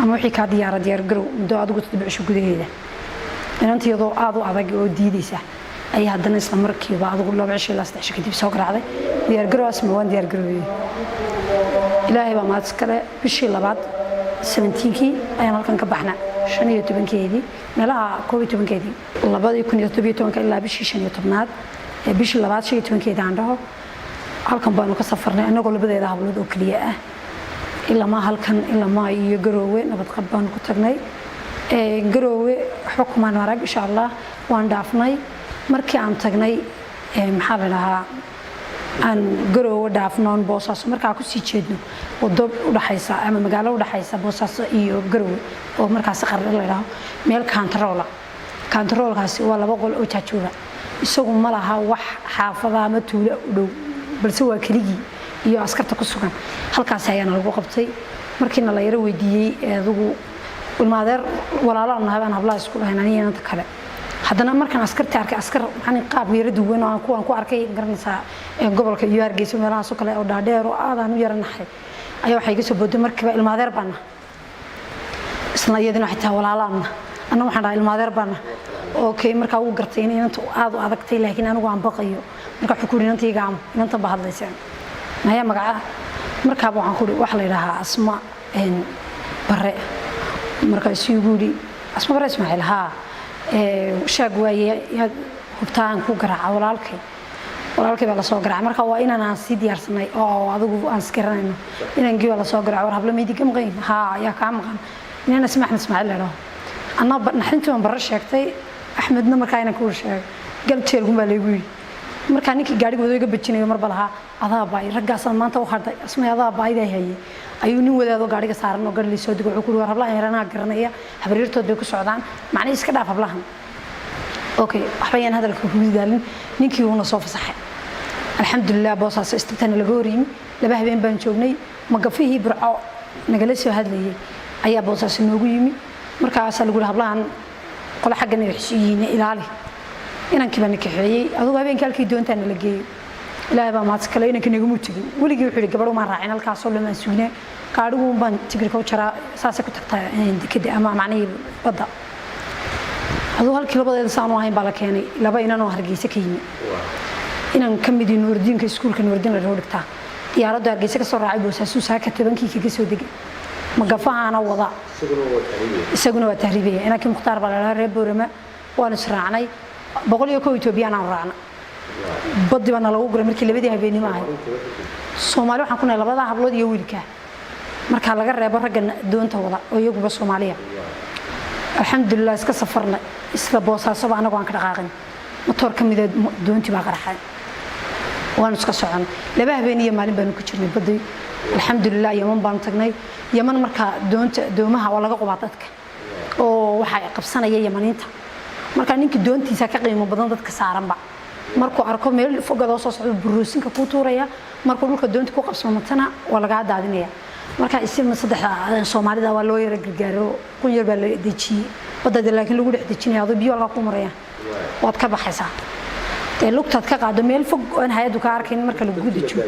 ama wixii ka diyaar garow muddo adigu tadbicisho gudaheeda inanta iyadoo aad u adag oo diidaysa ay haddana isla markiiba adigu laba cisho ilaa 3 cisho kadib soo garaacday diyaar garow asma waan diyaar garoobay ilaahay baa maad kale bishii labaad 17kii ayaan halkan ka baxnaa 15keedii meelaha 12keedii 2017 ilaa bishii 15aad ee bishii labaad 15keedii aan dhaho halkan baanu ka safarnay anagoo labadeeda hablood oo kaliya ah ilaa ma halkan ilaa ma iyo garoowe nabad qab baan ku tagnay garoowe xukumaan marag insha Allah waan dhaafnay markii aan tagnay maxaa la dhahaa aan garoowe dhaafnoon Boosaaso markaa ku sii jeedno wado u dhaxaysa ama magaalo u dhaxaysa Boosaaso iyo garoowe oo markaas qarri la dhaho meel kantaroolkaasi waa laba qol oo jaajuura isagu ma laha wax xaafada ama tuulo u dhow balse waa kaligi iyo askarta ku sugan halkaas ayaan lagu qabtay markiina la yara weydiiyay adigu ilmaadeer walaalaan nahabaan hablaha isku dhahaynaan inta kale haddana markaan askarta arkay askar maxaan qaab yara duwan oo aan ku arkay garanaysa gobolka iyo Hargeysa meelahaas kale oo dhaadheer oo aadaan u yaranahay ayaa waxay iga soo booday markiiba ilmaadeer baan isla iyadina xitaa walaalaan anna waxaan dhahay ilmaadeer baan okay markaa uu gartay in inta aad u adagtay laakiin anigu aan baqayo marka xukuurinantayga inta bahadlaysan maya magaca markaa waxaan ku wax la yiraahdaa asma bare marka siyuudi asma bare Ismaaciil ha shaag waaye hubtaan ku garaaca walaalkay baa la soo garaaca marka waa inaan aan si diyaarsanay oo adigu aan iskaranayno inaan giba la soo garaaco war habla meediga maqayn ha ayaa ka maqan inaan Ismaaciil leeyahay anna naxintii aan bare sheegtay Axmedna markaa inaan ku sheegay galteelku ma leeyahay marka ninkii gaariga wadooga bajinayo mar balaha adaa baay ragaasan maanta u harday asma adaa baayday hayay ayuu nin wadaado gaariga saaran oo gaari soo digo wuxuu ku war hablaha yarana garanaya habriirtood bay ku socdaan macna iska dhaaf hablahan okay waxbayaan hadalka ku daalin ninkii uu soo fasaxay alxamdulillah Boosaaso istibtaan laga horiyay laba habeen baan joognay magafihii burco nagala soo hadlayay ayaa Boosaaso noogu yimi markaas lagu hablahan qol xaqan ay xishiin ilaali inaan kibana kaxeeyay adigu habeenkii halkii doontaan la geeyay ilaahay baa maad kale inaan kanaga muujin waligii wuxuu gabadh uma raacin halkaas oo lama sugnaa qaadhigu baan tigirka u jara saasay ku tagtaa dikada ama macnii bada adigu halkii labadeeda saan u ahayn baa la keenay laba inaan oo Hargeysa ka yimi inaan kamid Nuurdiinka iskuulka Nuurdiin la dhigtaa diyaaradda Hargeysa ka soo raacay Boosaaso saaka 10kii kaga soo degay magafaana wada isaguna waa tahriibay inaan kii Muxtaar baa la reeb Boorama waan israacnay 100 Ethiopian aan raacna baddi bana lagu guray markii labadii habeenimo ahay Soomaali waxaan ku nahay labada hablood iyo wiilka marka laga reebo ragga doonta wada oo iyagu Soomaaliya alxamdulillah iska safarna isla Boosaaso anagu aan ka dhaqaaqin motor kamid doontii baa qaraxay waan iska socon laba habeen iyo maalin baan ku jirnay baddi alxamdulillah Yaman baan tagnay Yaman marka doomaha waa laga qubaa dadka oo waxa ay qabsanayeen Yamaniinta marka ninkii doontiisa ka qiimo badan dadka saaranba markuu arko meel fogado soo socdo buruusinka ku tuuraya markuu dhulka doonta ku qabsamatana waa laga daadinaya marka isma saddexda Soomaalida waa loo yara gargaaro kun yar baa la dejiyay badada laakiin lagu dhex dejinayo biyo la ku maraya waad ka baxaysaa ee lugtaad ka qaado meel fog aan hay'adu ka arkin marka lagu dejiyo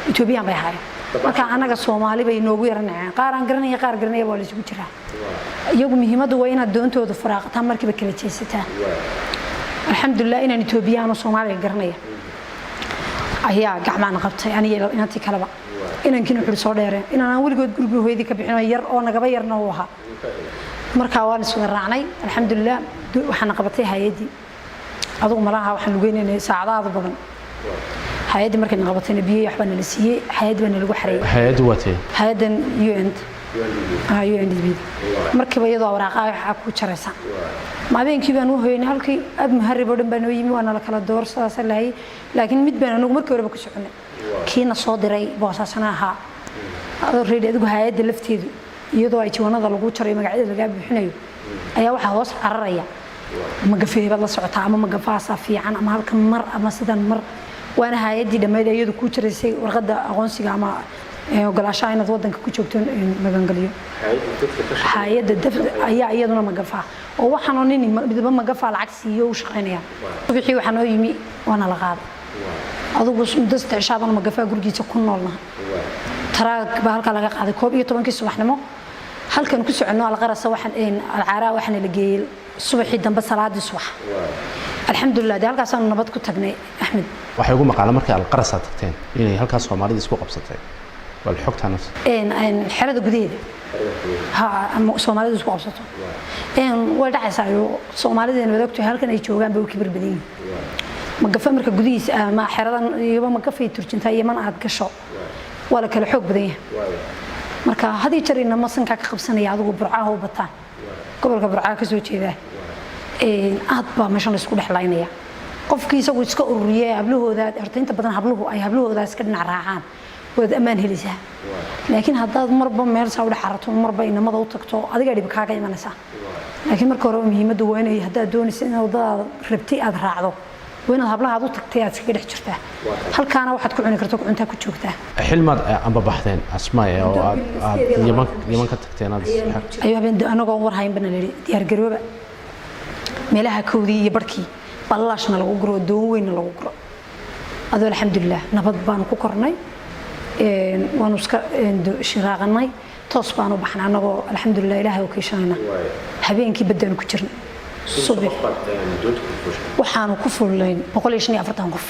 Itoobiya bay haay marka anaga Soomaali bay noogu yaranayaan qaar garanaya waa la isugu jiraa iyagu muhiimadu waa inaad doontooda faraaqataan markiiba kala jeesataa alxamdulillah inaan Itoobiyaan oo Soomaaliya garanaya ayaa gacmaana qabtay aniga inantii kalaba inankiina wuxuu soo dheereen inaan weligood guriga hooyadii ka bixino yar oo nagaba yarna uu ahaa marka waan isku raacnay alxamdulillah waxaan qabatay hay'adii adigu malaha waxaan lugeynay saacadaad badan hay'adii markii qabatayna biyo waxba nala siiyay hay'ad bana lagu xareeyay hay'ad watay hay'adan UNDP markii iyadoo waraaqaha waxa ku jaraysan maabenkii baan u hoynay halkii ab muharrib oo dhan baan u yimi waana la kala doorsaday laakiin mid baan anagu markii horeba ku soconay kiina soo diray Boosaaso ahaa reedi adigu hay'adda lafteedu iyadoo ay jiwanada lagu jaray magacyada laga bixinayo ayaa waxa hoos cararaya magafeeba la socota ama magafaasa fiican ama halkan mar ama sidan mar waana hay'adii dhameed iyadu ku jiraysay warqada aqoonsiga ama ogolaashaha inaad wadanka ku joogto magangaliyo hay'adda ayaa iyaduna magafaa oo waxaan oo nin midba magafaa lacag siiyo u shaqeynaya wixii waxaan oo yimi waana la qaaday adigu dasta shaaban magafaa gurigiisa ku noolna taraag baa halka laga qaaday 12 subaxnimo halkan ku socono alqarasa waxaan alcaara waxaan la geeyay subaxii dambe salaadii subax alxamdulillah halkaas aan nabad ku tagnay axmed waxay ugu maqaala markii alqarasa tagteen inay halkaas Soomaalida isku qabsatay wal xogta nafs xerada gudeeda ha ama Soomaalida isku qabsato way dhacaysaa Soomaalida wadagto halkan ay joogaan bay u kibir badan yihiin ma gafa marka gudihiisa ma xeradan iyo ma gafay turjinta Yemen aad gasho wala kala xoog badan yahay marka hadii jarina ma sanka ka qabsanaya adigu burcaha u bataan gobolka burcaha ka soo jeeda aad baa meeshan isku dhaxlaynaya qofkii isagu iska ururiyay hablahooda horta inta badan hablahooda iska dhinac raacaan wad amaan helaysaa laakiin haddaad marba meel soo dhaxarato marba inamada u tagto adiga dhib kaaga imanaysa laakiin marka hore muhiimaddu waa inay haddaad doonayso inaad wadada rabtay aad raacdo وين هبلها هذا تكتيات كده حجرته هل كان واحد كل عنك رتوك أنت كنت شوكته حلمات عم ببحثين أسماء أو يمن كتكتين هذا أيوة بين أنا قوّر هاي بنا لي ديار جروبة ملها كودي يبركي بلاش نلقو جرو دوين نلقو جرو هذا الحمد لله نبض بان كوكرناي ونسك شراغناي تصبانو بحنا أنا الحمد لله إلهي وكيشانا حبين كي بدنا كترنا صبح waxaan ku fuulayn 140 qof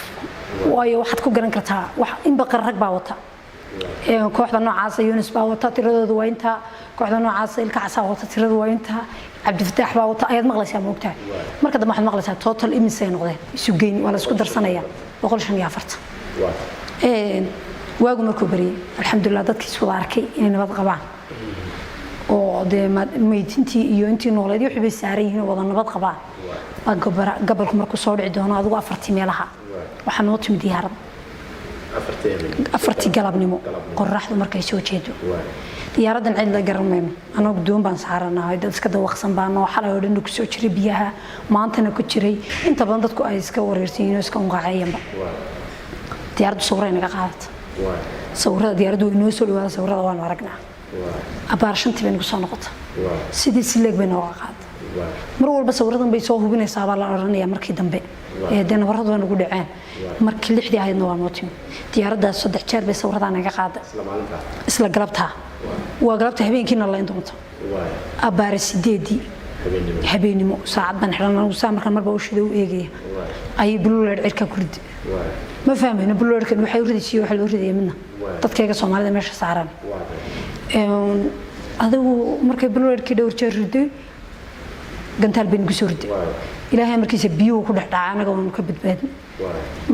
waayo waxaad ku garan kartaa wax in baqar rag baa wata kooxda noocaas Yunus baa wata tiradoodu waa inta kooxda noocaas ilka casa wata tiradu waa inta Cabdi Fataax baa wata ayad maqlaysaa moogtaa marka dambe waxaad maqlaysaa total imisay noqdeen isu geyn wala isku darsanaya 140 waagu markuu bariyay alxamdulillah dadkii soo arkay inay nabad qabaan oo meetintii iyo intii nooleed iyo xubin saaran yihiin wada nabad qabaan gabalku markuu soo dhici doono adigu 4 meelaha waxa noo timid diyaarad 4 galabnimo qorraxdu markay soo jeedo diyaaradan cid la garanayno anagu doon baan saaranahay dad iska dawaqsan baan oo xalay oo dhan ku soo jiray biyaha maantana ku jiray inta badan dadku ay iska wareersan iska unqaacayeenba diyaaraddu sawirada naga qaadatay sawirada diyaaraddu inoo soo dhawaada sawirada waan aragnaa abaarshanta bay nagu soo noqotay sidii sileeg bay nooga qaaday mar walba sawiradan bay soo hubinaysaa baa la oranayaa markii dambe deena waradu waa nagu dhaceen markii 6dii ahaydna waa noo timi diyaaraddaas 3 jeer bay sawiradan naga qaaday isla galabta waa galabta habeenkiina la indoonto abaar 8dii habeenimo saacad ban xiran saa marba u shido u eegaya ay bululeed cirka ku rid ma fahmayna bululeedkan waxay u ridayeen waxa loo ridayay midna dadkayga Soomaalida meesha saaran adigu markay bululeedkii dhowr jeer riday gantaal bin kusoo riday ilaahay markiisa biyo ku dhaxdhacay anaga oo ka badbaadin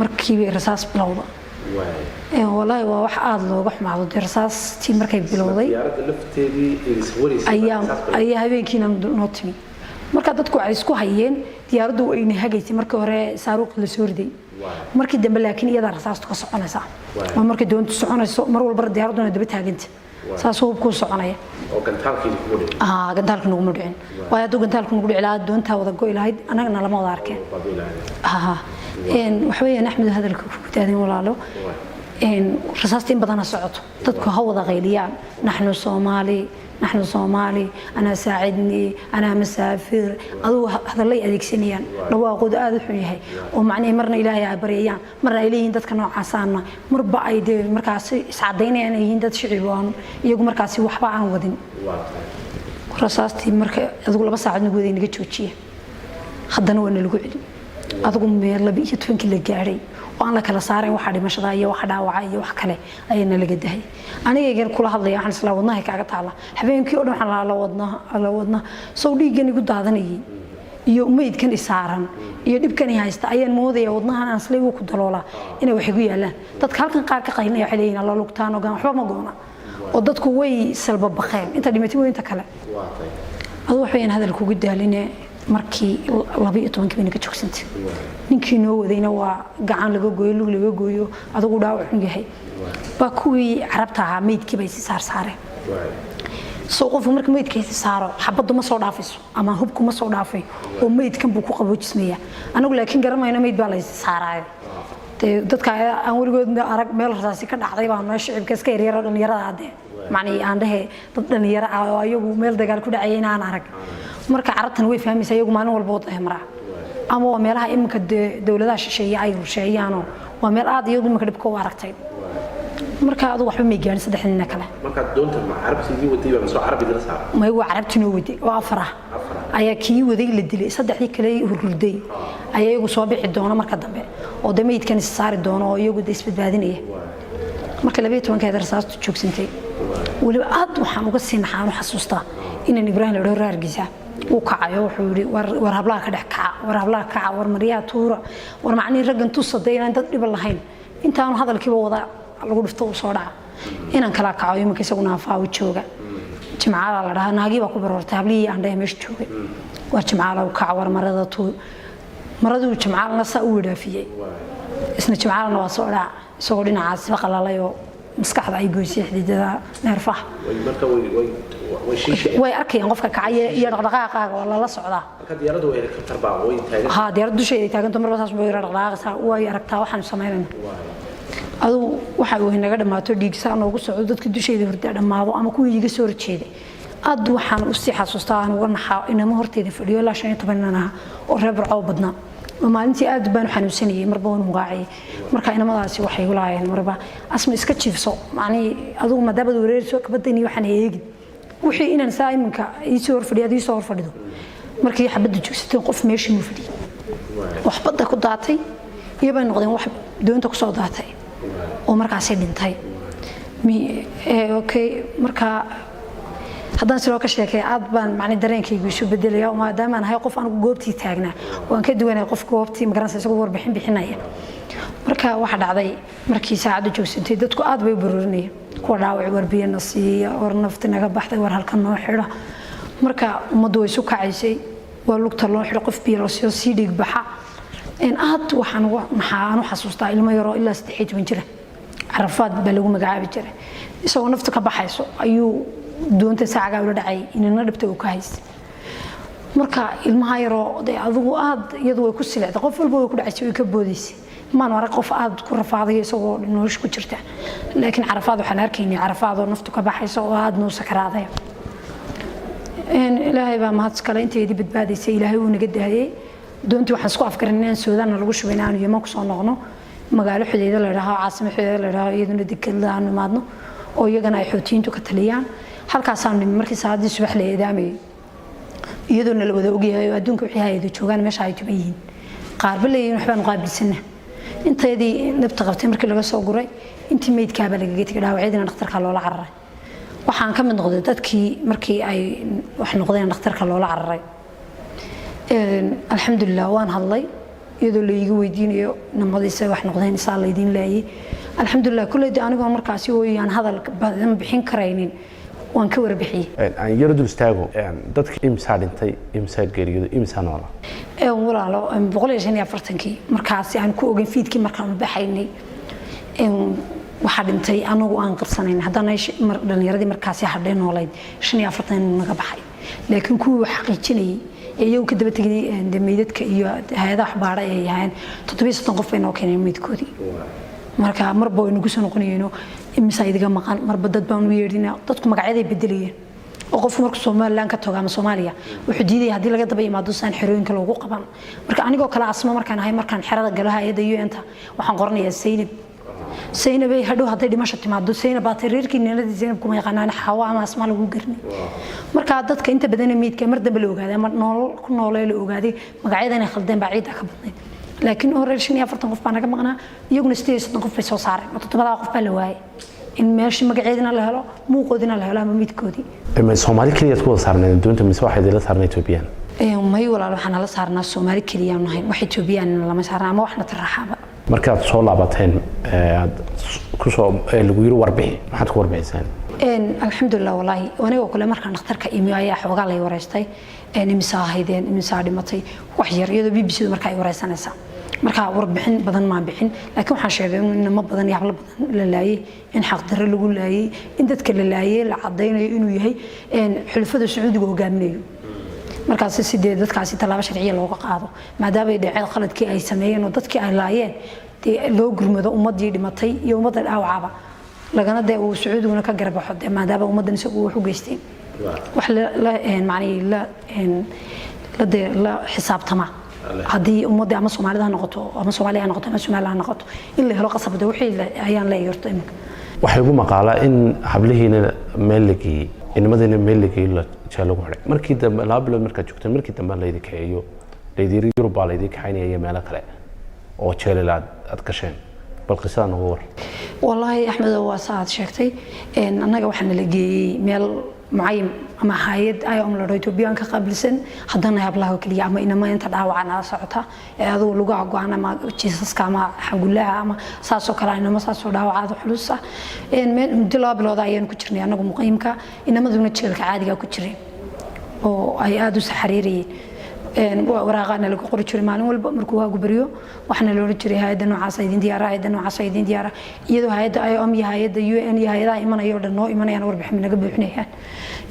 markii bay rasaas bilowda والله واحد لو رحمة الله دراسات تيم مركب بلوضي أيام هبينكينا نوتمي مركب تدكو عايزكو هيين دياردو إني هجيتي مركب هراء صاروخ لسوردي مركب دم لكن يدا رصاص تقصقنا ساعة ومركب دون تسعنا مرة البرد دياردو ندبتها جنت ساسو بكون سعنا قنتالك نقولين قنتالك نقولين ويادو قنتالك نقول على دون تا وذا قوي لهيد أنا قلنا لما ضاركين إن وحوي نحمد هذا الكتاب ولا له إن رصاصتين بدنا صعود تدكو هوضة غيليان نحن صومالي أنا ساعدني أنا مسافر أدو هذا اللي أديك سنيان لو أقود أذحني هاي ومعني مرنا إلهي عبريان مرنا إلهي هندت كانوا عصانا مربع أيدي مركاسي سعديني يعني هندت شعبان يجو مركاسي وحبا عن ودين رصاصتي مركا أقول بس ساعدني قودين نجت وشيء خدنا وين القعد أقول مير لبي يتفين كل الجاري وأنا كلا صار واحد مش ضايع واحد وعي واحد كله أينا اللي قده أنا يجي كل هذا يعني سلا ودنا هيك عقد الله حبيبي كي أروح على ودنا سودي جاني قد هذا نيجي يوميد كان إسارن يدب كان يهايست أيان موذي ودنا أنا سلي وكد الله إنه وحبي الله تذكر كان قارك قايلنا علينا الله لقطان وقام حبا ما قونا وضد كوي سلب بخير أنت اللي متي وين تكلم هذا حين هذا الكوجد ده لنا markii 12 kibina ka joogsanti ninkii noo wadayna waa gacan laga gooyo lug laga gooyo adigu dhaawac xun yahay ba kuwii carabta ahaa meedkii bay si saareen soo qof marka meedkiisa saaro xabadu ma soo dhaafayso ama hubku ma soo dhaafay oo meedkan buu ku qaboojismaya anagu laakiin garamayna meed baa la is saaraay dadka aan waligood arag meel rasaasi ka dhacday baa noo shicibka iska yaryar dhalinyarada aade macni aan dhahay dad dhalinyaro ah oo ayagu meel dagaal ku dhacayna aan arag marka carabtan way fahmaysaa iyagu maalin walba wada hemra ama waa meelaha imka dawladaha shisheeye ay rusheeyaan waa meel aad iyagu imka dib ku aragtay marka adu waxba ma gaarin saddex nin kale marka doonta ma carabtii waday ba soo carabi la saar ma waa carabtino waday oo afara ayaa kii waday la dilay saddexdii kale hurday ayaa iyagu soo bixi doona marka dambe oo dameydkan saari doona oo iyagu isbadbaadinaya marka 12 rasaasta joogsantay waliba aad waxaan uga sii naxaan xasuustaa inaan Ibraahim la dhaho Hargeysa uu kacayo wuxuu yiri war hablaha ka dhex kaca war Mariya Tuura war macni raggan tusaday inaan dad dhib lahayn intaan hadalkiiba wada lagu dhifto soo dhaca inaan kala kacayo markii isaguna faawo jooga jimcaada la dhahaa naagiba ku barortay hablii aan dhahay meesha joogay waa jimcaada uu kaca war maradu jimcaadna saa u wadaafiyay isna jimcaadna waa soo dhaca isagoo dhinacaas qalaalay oo maskaxda ay goysay xididada neerfaha way arkayaan qofka kacay iyo dhaqdhaqaaqaaga oo la socdaa marka diyaaradu way ka tarbaa way taagan ha diyaaradu dusheeda taagan marba saas way dhaqdhaqaaqaysaa way aragtaa waxaan sameeynaa adu waxa uu inaga dhamaato dhiigsan ugu socdo dadka dusheeda hurda dhamaado ama kuwii iga soo horjeeday aad waxaan u sii xasuustaa aan uga naxaa inama horteeda fadhiyo la 15 nanaha oo reer Burco badnaa maalintii aad baan xanuunsanayay marba waan muqaacay marka inamadaasi waxay u laayeen marba asma iska jiifso macni adigu madabada wareerso kabadani waxaan eegin wixii inaan saayiminka ii soo horfadhido markii xabada joogsatay qof meeshii mu fadhiyay wax badda ku daatay iyo bay noqdeen wax doonta ku soo daatay oo markaas ay dhintay okay marka haddaan sidoo ka sheekay aad baan macni dareenkaygu isu bedelaya oo maadaama aan ahay qof aan goobtii taagnaa oo aan ka duwanay qof goobtii magaranaysa isagoo warbixin bixinaya marka waxa dhacday markii saacadu joogsantay dadku aad bay u barorinayeen kuwa dhaawac warbiyana siiya war nafta naga baxday war halkan noo xidha marka ummaddu way isu kacaysay waa lugta loo xidho qof biyo la sii dhiig baxa in aad waxaan u xasuustaa ilmo yaro ilaa 18 jira carafaad baa lagu magacaabi jiray isagoo nafta ka baxayso ayuu doonta saacaga ula dhacay inana dhabta uu ka haystay marka ilmaha yaro adigu aad iyadu way ku silecday qof walba way ku dhacaysay way ka boodisay ma arag qof aad ku rafaaday isagoo nolosh ku jirta laakiin carafaad waxaan arkaynay carafaad oo naftu ka baxayso oo aad noo sakaraaday ilaahay baa mahad kale inteedii badbaadisay ilaahay uu naga daayay doontii waxaan isku afgarinay Suudaan lagu shubay inaan Yemen ku soo noqono magaalo xudeeda la yiraahdo caasimadda xudeeda la yiraahdo iyaduna dekedda aan imaadno oo iyagana ay xoutiyiintu ka taliyaan halkaas aan markii saacadii subax la eedaamay iyadoo la wada ogyahay adduunka wixii hay'ado joogan meesha ay tubayeen qaar baleeyeen waxbaan qaabilsanaa inteedii nabta qabtay markii laga soo guray intii meydkaaba laga tagay dhaawacyadina dhakhtarka loola cararay waxaan ka mid noqday dadkii markii ay wax noqdeen dhakhtarka loola cararay alxamdulillah waan hadlay iyadoo la iga weydiinayo namadiisa wax noqdeen isaa la idin laayay alxamdulillah kulleed anigu markaasi oo aan hadal badan bixin karaynin waan ka warbixiyay aan yar dul istaago dadka imsa dhintay imsa geeriyooday imsa noola walaalo 140kii markaasi aan ku ogeyn fiidkii markaan u baxaynay waxa dhintay anagu aan qabsanayn haddana dhalinyaradii markaasi hadhay noolayd 45 naga baxay laakiin kuwa xaqiijinayay iyagu ka daba tagay meydadka iyo hay'adaha baara ay yahay 700 qof bay noo keeneen meydkoodii marka marba way nagu soo noqonayeen imisa idiga maqan marba dad baan u yeedhinaa dadku magacyaday bedelayeen oo qof markuu Soomaaliland ka tago ama Soomaaliya wuxuu diiday hadii laga daba yimaado saan xirooyinka loogu qaban marka anigoo kala asma markaan ahay markaan xirada galaha hay'ada UN-ta waxaan qoranayaa Zainab ay hadhow haday dhimasho timaado Zainab baa tiriirkii ninadii Zainab kuma yaqaanaan xawa ama asma lagu garnay marka dadka inta badan meedka mar dambe la ogaaday ama nool ku noolay la ogaaday magacyadana khaldeen baa ciid ka badnay laakiin oo reer 45 qof baan naga maqnaa iyaguna 60 qof bay soo saareen oo 7 qof baa la waayay in meeshii magaceedina la helo muuqoodina la helo ama midkoodii ama Soomaali kaliya ku saarnaa doonta mise waxay la saarnaa Ethiopian may walaal waxaan la saarnaa Soomaali kaliya nahay wax Ethiopian lama saarnaa ama waxna taraxaba markaad soo laabateen ku soo lagu yiri warbixin maxaad ku warbixisaan alxamdulillah wallahi aniga kale markaan dhakhtarka imi ayaa xoogaa la wareystay imisa haydeen imisa dhimatay wax yar iyadoo BBC markaa ay wareysanaysa marka warbixin badan ma bixin laakiin waxaan sheegay in ma badan iyo hablo badan la laayay in xaq darro lagu laayay in dadka la laayay la cadeynayo inuu yahay xulfada Sacuudiga hogaaminayo markaas sidee dadkaasi talaabo sharciye looga qaado maadaama ay dhacay khaladkii ay sameeyeen oo dadkii ay laayeen loo gurmado ummadii dhimatay iyo ummadda dhaawacaba lagana day uu Sacuudiguna ka garbaxo maadaama ummadan isagu wax u geysteen wax la macni la xisaabtama hadii ummadda ama Soomaalida noqoto ama Soomaaliya noqoto ama Soomaaliya noqoto in la helo qasabada wixii ayaan la yeerto imika waxay ugu maqaalaa in hablihiina meel la geeyey inamadiina meel la geeyey la jeel lagu xidhay markii dambe 2 bilood markaad joogteen markii dambe la idin kaxeeyo leediri Yurub baa la idin kaxaynaya meelo kale oo jeelalaad aad gasheen bal qisada nagu war wallahi Axmed waa saad sheegtay annaga waxaan la geeyey meel معين أما هايد أي أمر رأيته بيان كقبل سن حضرنا هبله كلي أما إنما أنت دعوانا صعتها هذا لقى عقوانا ما جيسس كما حقول لها أما ساسو كلا إنما ساسو دعوة حلوسة إن من دلاب الوضعيين كترني أنا مقيم كا إنما ذو نتشيل كعادي كترين أو أي أدوس حريري وراغنا لقى قرر تشري معلوم والمركوها جبريو وإحنا لو نشري هايدا نوع صيدين ديارة هايدا نوع صيدين ديارة يدو هايدا أي أم يهايدا UN يهايدا إيمانا يورد النوع إيمانا ينور بحمنا قبل حنيها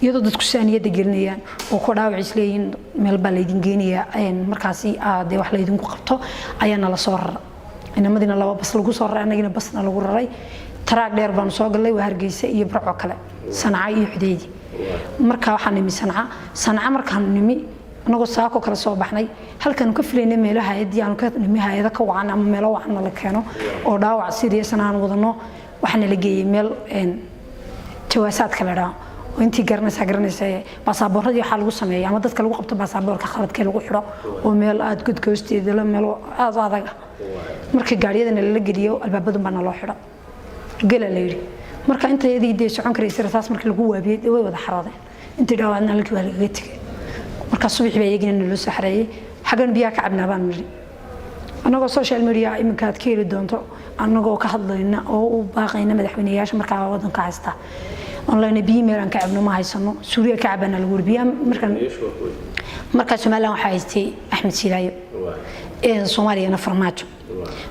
يدو دكتوران يدقرنيان وكذا وعسلين مال بلدين جينيا أين مركزي عادي وحليدون قبطه أيانا لصور إنما دينا لو بس لقو صور أنا جينا بس نلقو الرأي تراك ديربان صاق الله وهرجيس يبرع كلا صنعاء حديدي مركا وحنمي صنعاء مركا نمي أنا قصاكو كلا صوبحني هل كانوا كفلين ميلها هيدي أنا كنمي هيدا كوعنا ميلا وعنا لكانوا أو داوع سيريس أنا وضنو وحنا لقي ميل إن تواسات كلا وأنتي قرنسة باسابور هذي حلو سمية يعني ما تذكر الوقت باسابور كخالد كل وحرة وميل آد كود كوستي دلهم ميل هذا مركي قارية إن اللي جديو الباب بدون بنا الله حرة قل ليري مركا أنت يدي دي شعون كريسير أساس مركي القوة بيد وده حراضين أنت داوعنا لك وهالجيتك مركا الصبح بيجي إنه لسه حرية حاجة بياك عبنا بان مري أنا قصة سوشيال ميديا إمك كاتكير دونتو أنا قو كحضرنا أو باقينا مدحونياش مركا وضن كعستا online بيميران كعبنا ما هيصنو سوريا كعبنا الغربية مركز سوماليا وحايستي أحمد سيلايو سوماليا نفرماتو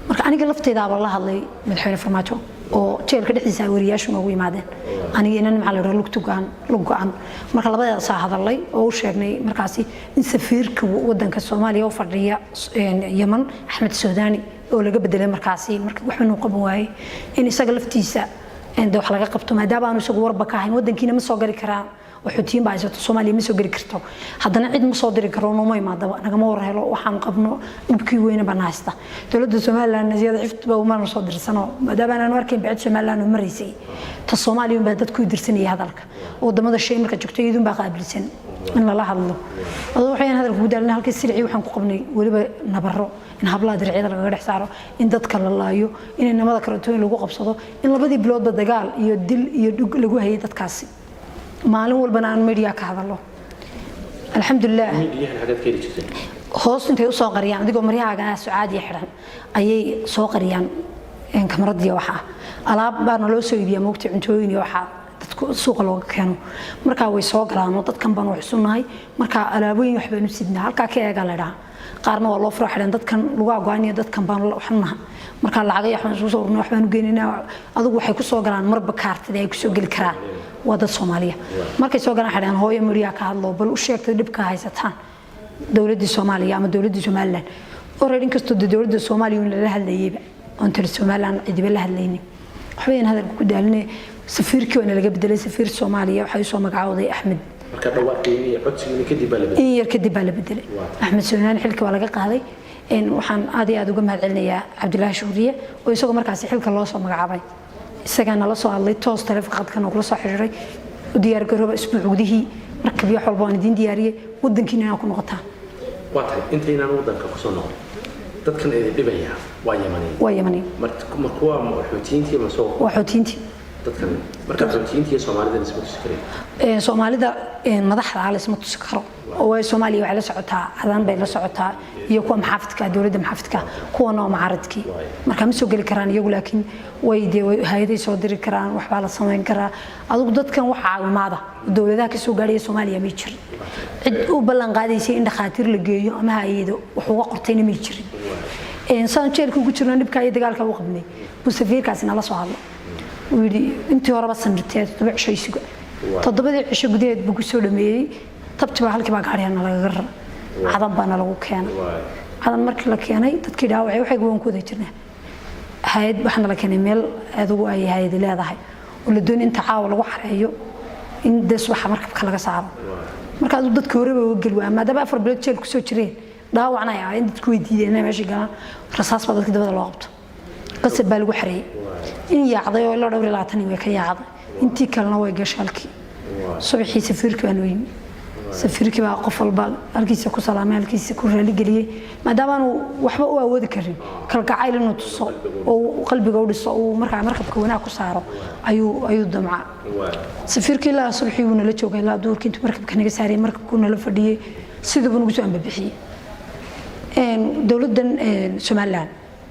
مركز أنا قلت إذا والله الله مدحوني فرماتو أو تيل كده تساورياش وموي معدن أنا جينا على رلوك تجان لقان مركز الله بدأ صاحب الله أو شغني مركزي نسافر كودن كسوماليا وفريا يمن أحمد السوداني أو لقى بدل مركزي مركز وحنا نقبواي إني سجلفتيسا عند وحلقة قبته ما دابا أنا سجور بكاهين ودن كنا مسوقري كرام وحوتين بعض الصومالي مسوقري كرتو حدنا عيد مصادر كرام وما يمادوا أنا كم ورا هلا وحام قبنا نبكي وين بناستا تولد الصومال لأن زيادة عفت بوما مصادر سنة ما دابا أنا نوركين بعد شمال لأنه مريسي الصومالي يوم بدت كوي درسني هذا لك وده ماذا الشيء مركز جكتو يدون بقى قبل سنة إن الله الله الله حين هذا الجودة لأن هالك السرعي وحن قبني ولا نبرر إن هبلا درعي هذا الغير حساره إن تذكر الله يو إن ما ذكرتوين لو قبصته إن لبدي بلود بدقال يدل يدق لجوه هي تتكاسي معلوم والبنان ميديا كهذا الله الحمد لله هوس أنت يوصل قريان دقوا مريها جنا سعادي يحرم أي سوق قريان إن كمرد يوحى ألعاب بارنا لو سويديا موقت عنتوين يوحى سوق لو كانوا مركا ويسوق قران وضد كم بنو حسوناي مركا ألعابين يحب نسيدنا هالك كي قال qaarna waa loo faraxleen dadkan lagu aqooniyo dadkan baan la xunnaha marka lacag ay waxaan soo urno waxaan u geeninaa adigu waxay ku soo galaan marba kaartada ay ku soo gali karaan wada Soomaaliya markay soo galaan xadaan hooyo Maria ka hadlo bal u sheegtay dibka haysataan dawladda Soomaaliya ama dawladda Somaliland oo reerin kasto dawladda Soomaaliya la hadlayay inta Somaliland cidiba la hadlayni waxbeen hadal ku daalinay safiirkii oo laga bedelay safiir Soomaaliya waxay soo magacawday Axmed marka dhawaaqeeyay codsigii kadib baa la bedelay Axmed Suunaan xilka waa laga qaaday in waxaan aad uga mahadcelinayaa Cabdullaahi Shuuriye oo isagoo markaas xilka loo soo magacaabay isagana la soo hadlay toos telefoonka oo la soo xiriiray u diyaar garooba isbuuc gudihii markab iyo xalba aan idin diyaariyay wadankiina ku noqotaa waatay intaynaan wadanka ku soo noqon dadkan ay dhibaya waa Yamani markuu waa xoutiintii ma soo dadkan marka xoutiintii Soomaalida isma tusi kareen Soomaalida madaxda isma tusi karo oo Soomaaliya waxa la socotaa adan bay la socotaa iyo kuwa maxaafidka dawladda maxaafidka kuwa noo macaaradkii marka ma soo gali karaan iyagu laakiin way hay'aday soo diri karaan waxba la sameyn karaa adigu dadkan waxa caawimaada dawladaha ka soo gaadhay Soomaaliya ma jirin cid u ballan qaadaysay in dhaqaatiir la geeyo ama hay'ado wax uga qortayna ma jirin saan jeelka ugu jirnaa dibka iyo dagaalka u qabnay busafiirkaasina la soo hadlay ويدي أنت ورا بس نرتاد تبع شيء سجى تضبط عيش جديد بقصة دمي تبتبع هالك بعاري أنا لغر عظم بنا لو كان هذا المركز لك يعني تذكر أو عيو حيقولون كذا يجرنا هيد بحنا لك نميل هذا أي هيد لا هذا واللي دون أنت عاول وحر أيو إن دس وح مركب خلق صعب مركز ضد كورة وجلوا ما ده بقى في البلد شيل كسر شرين ده وعنا يعني أنت كويدي أنا ماشي قال رصاص بدل كده بدل وقت قصة بالوحري in yaacday oo la dhowr 20 way ka yaacday intii kalena way gashalkii subaxii safiirkii baan weyn safiirkii baa qof walba halkiisa ku salaamay halkiisa ku raali galiyay maadaama aanu waxba u awoodi karin kalgacayl inuu tuso oo qalbiga u dhiso oo markabka wanaag ku saaro ayuu damca safiirkii la subaxii uu nala joogay la duurkii intuu markabka naga saaray markabku nala fadhiyay sidoo uu nagu soo ambabixiyay dawladdan Soomaaliland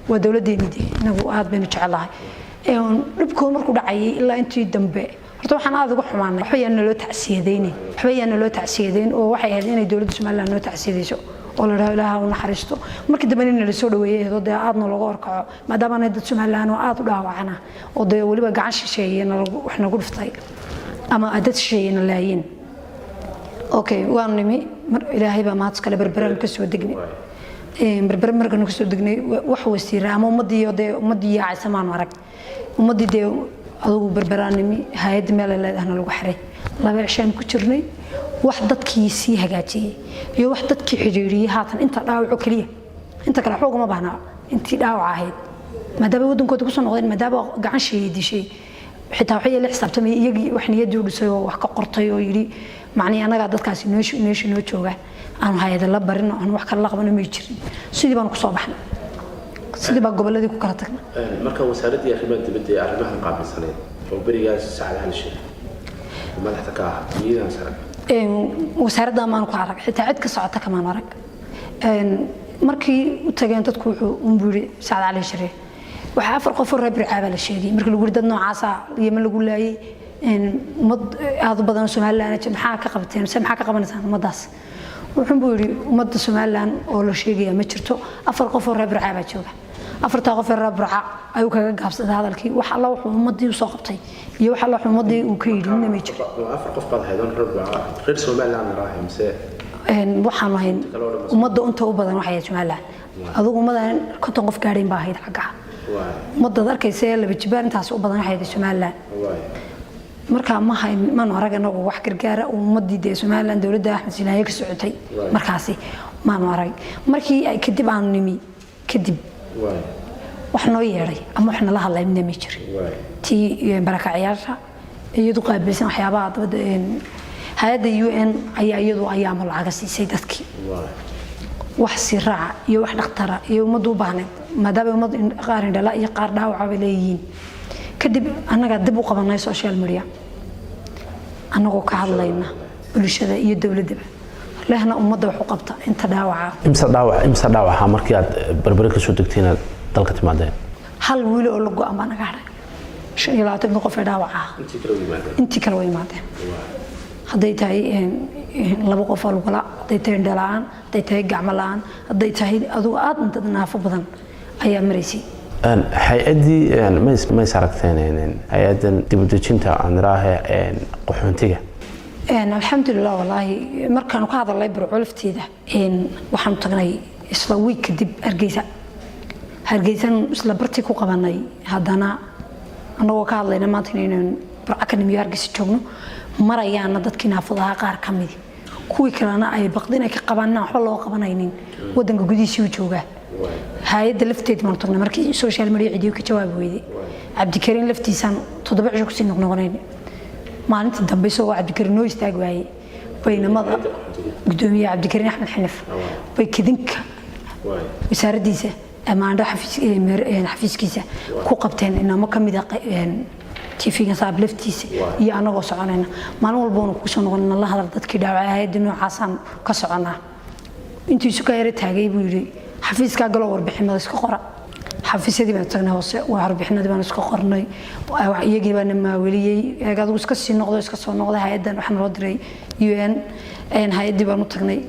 waa dawladdeennii inagu aad baynu jecelahay dhibkooda markuu dhacay ilaa intii dambe horta waxaan aad uga xumaanay waxba yaan loo tacsiyadeyn oo waxay ahayd inay dawladda Soomaaliland noo tacsiidayso oo la raayo Ilaahay u naxariisto markii dambe in la soo dhaweeyay oo aadna looga horkaco maadaama ay dad Soomaaliland oo aad u dhaawacana oo waliba gacan shisheeyeen wax nagu dhiftay ama dad shisheeyeen laayin okay waan nimi Ilaahay baa maad kale barbaraan ka soo degnay barbar markaan ka soo degnay wax wasiir ama ummadii yaacaysamaan arag ummadii adugu barbaraanimi hay'ad meel leedahna lagu xiray laba cishaan ku jirnay wax dadkii si hagaajiyay iyo wax dadkii xiriiriyay haatan inta dhaawac kaliya inta kale xoog ma baahna intii dhaawac ahayd maadaama wadankooda ku soo noqdeen maadaama gacan sheedishay xitaa waxay la xisaabtamay iyagii wax niyad u dhisay oo wax ka qortay oo yiri macnii anaga dadkaasi noo jooga aan hay'ad la barin aan wax kala qaban ma jirin sidii baan ku soo baxnay sidii baa goboladii ku kala tagnay marka wasaaradda arrimaha dibadda ee arrimaha qaabilsaneed oo barigaas saacad hal shay madaxda ka ah iyadana sarag wasaaradda maan ku arag xitaa cid ka socota kama arag markii u tageen dadku wuxuu u buuri saacad hal shay waxa afar qof oo reer Bircaaba la sheegay markii lagu dad noocaas ah iyo ma lagu laayay mad aad u badan Soomaaliland maxaa ka qabteen maxaa ka qabanaysan umadaas wuxuu buuri umada Soomaaliland oo la sheegay ma jirto afar qof oo reer Bircaaba jooga afarta qof oo reer Birca ayuu kaga gaabsaday hadalkii wax alla wuxuu umadii u soo qabtay iyo wax alla wuxuu umadii uu ka yidhi ma jiro afar qof baad haydan reer Birca reer Soomaaliland raahimse waxaan lahayn umada inta u badan waxay Soomaaliland adigu umadan konton qof gaareen baa hayd xagga umada darkaysa laba jibaan intaas u badan waxay Soomaaliland marka ma araganagu wax gargaara ummadii Soomaaliland dawladda Axmed Sinaaye ka socotay markaasi ma arag markii ay kadib aan nimi kadib wax noo yeeray ama wax nala hadlay ma jirin tii barakacayaasha iyadu qaabilsan waxyaabaha dabada hay'adda UN ayaa iyadu ayaamo lacag siisay dadkii wax siraaca iyo wax dhaqtara iyo ummadu u baahnay maadaama ummad qaar indhala iyo qaar dhaawac ay leeyihiin kadib anaga dib u qabanay social media anagoo ka hadlayna bulshada iyo dawladda leehna ummadda wax u qabta inta dhaawaca imsa dhaawaca markii aad barbar ka soo degteen dalka timaadeen hal wiil oo la go'aan baan naga haray 25 qof ee dhaawaca intii kale way imaadeen haday tahay laba qof oo lugala haday tahay dhalaan haday tahay gacmo laan haday tahay adigu aad inta naafo badan ayaa mareysay hay'adii ma saragteen hay'adan dibadejinta aan raahay qaxoontiga alxamdulillah wallahi markaan ka hadalay barculfteeda waxaan tagnay isla week kadib Hargeysa isla barti ku qabanay hadana anagoo ka hadlayna maanta inaan barcakadimi Hargeysa joogno marayaana dadkii naafadaha qaar kamid kuwii kalena ay baqdin ay ka qabanna wax loo qabanaynin wadanka gudihiisa jooga hay'adda lafteed ma tagna markii social media cidii ka jawaab weyday Cabdikariin laftiisan 7 cisho ku sii noqnoqoneen maalintii dambe soo Cabdikariin noo istaag waayay baynamada gudoomiye Cabdikariin Axmed Xanif bay kidinka wasaaraddiisa amaanda xafiiskiisa ku qabteen inama kamid ah TV-ga saab laftiisa iyo anagoo soconayna maalin walba ku soo noqonayna la hadal dadkii dhaawacay hay'adda noocaasan ka soconaa intii isu ka yara taagay buu yiri xafiiska galo warbixinada iska qora xafiisyadii baan tagnay hoose warbixinada baan iska qornay iyagii baan ma weliyay adigu iska sii noqdo iska soo noqday hay'addan waxaan loo diray UN hay'adii baan u tagnay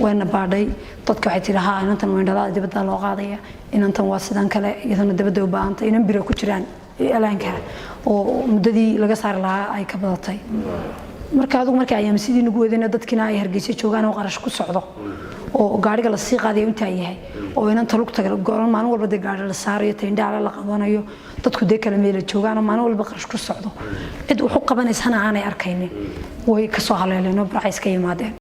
waana baadhay dadka waxay tiraahdaa inantan weendhalada dibadda loo qaadaya inantan waa sidan kale iyadana dibadda u baahantay inan biro ku jiraan alaanka oo muddadii laga saar lahaa ay ka badatay marka adigu markii ayaan sidii nagu wadayna dadkina ay Hargeysa joogaan oo qarash ku socdo oo gaariga la sii qaadayo inta yahay oo inanta lugta go'an maalin walba gaari la saarayo teendhaala la qabanayo dadku kala meel joogaan maalin walba qarash ku socdo cid wuxuu qabanaysana aanay arkaynin way ka soo haleeleen oo barcayska yimaadeen